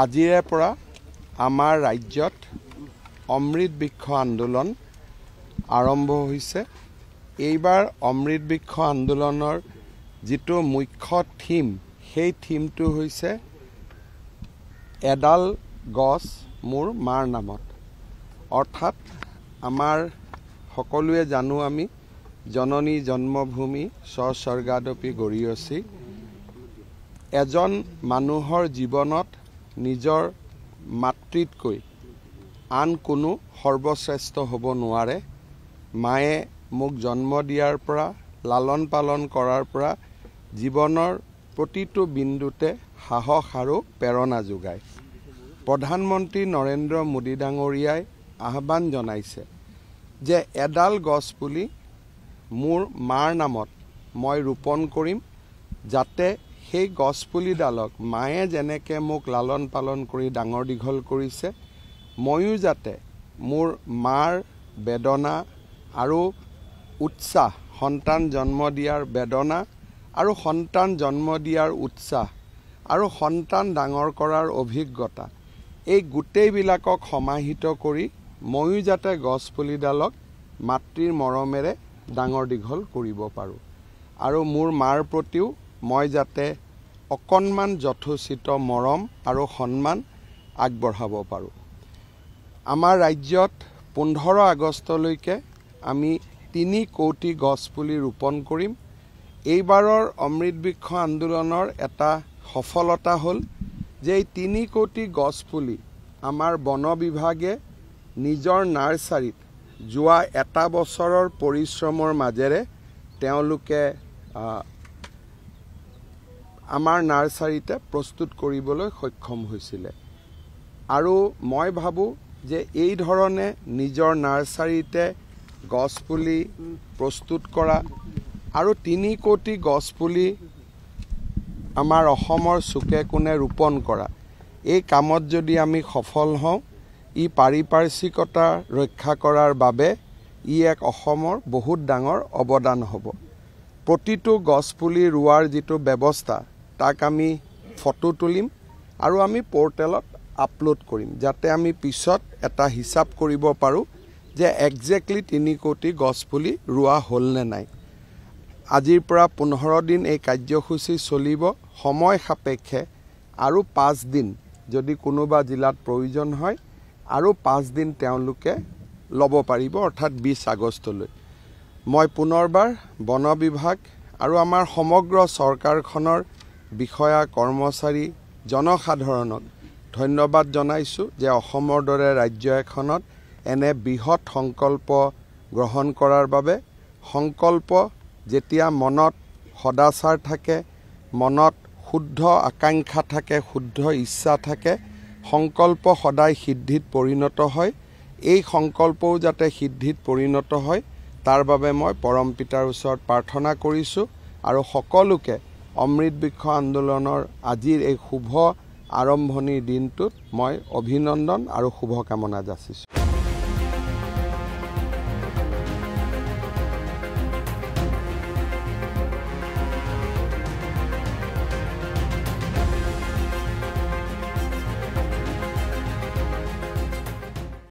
আজিৰে পৰা আমাৰ ৰাজ্যত অমৃত বৃক্ষ আন্দোলন আৰম্ভ হৈছে। এইবাৰ অমৃত বৃক্ষ আন্দোলনৰ যিটো মুখ্য থিম, সেই থিমটো হৈছে এডাল গছ মোৰ মাৰ নামত। অৰ্থাৎ আমাৰ সকলোৱে জানো আমি জননী জন্মভূমি স্বৰ্গাদপি গৰীয়সী। এজন মানুহৰ জীৱনত নিজৰ মাতৃতকৈ আন কোনো সৰ্বশ্ৰেষ্ঠ হ'ব নোৱাৰে। মায়ে মোক জন্ম দিয়াৰ পৰা লালন পালন কৰাৰ পৰা জীৱনৰ প্ৰতিটো বিন্দুতে সাহস আৰু প্ৰেৰণা যোগায়। প্ৰধানমন্ত্ৰী নৰেন্দ্ৰ মোদী ডাঙৰীয়াই আহ্বান জনাইছে যে এডাল গছ পুলি মোৰ মাৰ নামত মই ৰোপণ কৰিম, যাতে সেই গছপুলিডালক মায়ে যেনেকৈ মোক লালন পালন কৰি ডাঙৰ দীঘল কৰিছে, ময়ো যাতে মোৰ মাৰ বেদনা আৰু উৎসাহ, সন্তান জন্ম দিয়াৰ বেদনা আৰু সন্তান জন্ম দিয়াৰ উৎসাহ আৰু সন্তান ডাঙৰ কৰাৰ অভিজ্ঞতা, এই গোটেইবিলাকক সমাহিত কৰি ময়ো যাতে গছপুলিডালক মাতৃৰ মৰমেৰে ডাঙৰ দীঘল কৰিব পাৰোঁ আৰু মোৰ মাৰ প্ৰতিও মই যাতে অকণমান যথোচিত মৰম আৰু সন্মান আগবঢ়াব পাৰোঁ। আমাৰ ৰাজ্যত 15 আগষ্টলৈকে আমি 3 কোটি গছপুলি ৰোপণ কৰিম। এইবাৰৰ অমৃত বৃক্ষ আন্দোলনৰ এটা সফলতা হ'ল যে এই 3 কোটি গছপুলি আমাৰ বন বিভাগে নিজৰ নাৰ্চাৰীত যোৱা এটা বছৰৰ পৰিশ্ৰমৰ মাজেৰে তেওঁলোকে আমাৰ নাৰ্চাৰীতে প্ৰস্তুত কৰিবলৈ সক্ষম হৈছিলে। আৰু মই ভাবোঁ যে এই ধৰণে নিজৰ নাৰ্চাৰীতে গছপুলি প্ৰস্তুত কৰা আৰু 3 কোটি গছপুলি আমাৰ অসমৰ চুকে কোণে ৰোপণ কৰা, এই কামত যদি আমি সফল হওঁ, ই পাৰিপাৰ্শ্বিকতা ৰক্ষা কৰাৰ বাবে ই এক অসমৰ বহুত ডাঙৰ অৱদান হ'ব। প্ৰতিটো গছপুলি ৰোৱাৰ যিটো ব্যৱস্থা, তাক আমি ফটো তুলিম আৰু আমি পৰ্টেলত আপলোড কৰিম, যাতে আমি পিছত এটা হিচাপ কৰিব পাৰোঁ যে একজেক্টলি 3 কোটি গছপুলি ৰোৱা হ'ল নে নাই। আজিৰ পৰা 15 দিন এই কাৰ্যসূচী চলিব। সময় সাপেক্ষে আৰু 5 দিন যদি কোনোবা জিলাত প্ৰয়োজন হয় আৰু 5 দিন তেওঁলোকে ল'ব পাৰিব, অৰ্থাৎ 20 আগষ্টলৈ। মই পুনৰবাৰ বন বিভাগ আৰু আমাৰ সমগ্ৰ চৰকাৰখনৰ বিষয়া কৰ্মচাৰী জনসাধাৰণক ধন্যবাদ জনাইছোঁ যে অসমৰ দৰে ৰাজ্য এখনত এনে বৃহৎ সংকল্প গ্ৰহণ কৰাৰ বাবে। সংকল্প যেতিয়া মনত সদাচাৰ থাকে, মনত শুদ্ধ আকাংক্ষা থাকে, শুদ্ধ ইচ্ছা থাকে, সংকল্প সদায় সিদ্ধিত পৰিণত হয়। এই সংকল্পও যাতে সিদ্ধিত পৰিণত হয়, তাৰ বাবে মই পৰম পিতাৰ ওচৰত প্ৰাৰ্থনা কৰিছোঁ আৰু সকলোকে অমৃত বৃক্ষ আন্দোলনৰ আজিৰ এই শুভ আৰম্ভণিৰ দিনটোত মই অভিনন্দন আৰু শুভকামনা যাচিছোঁ।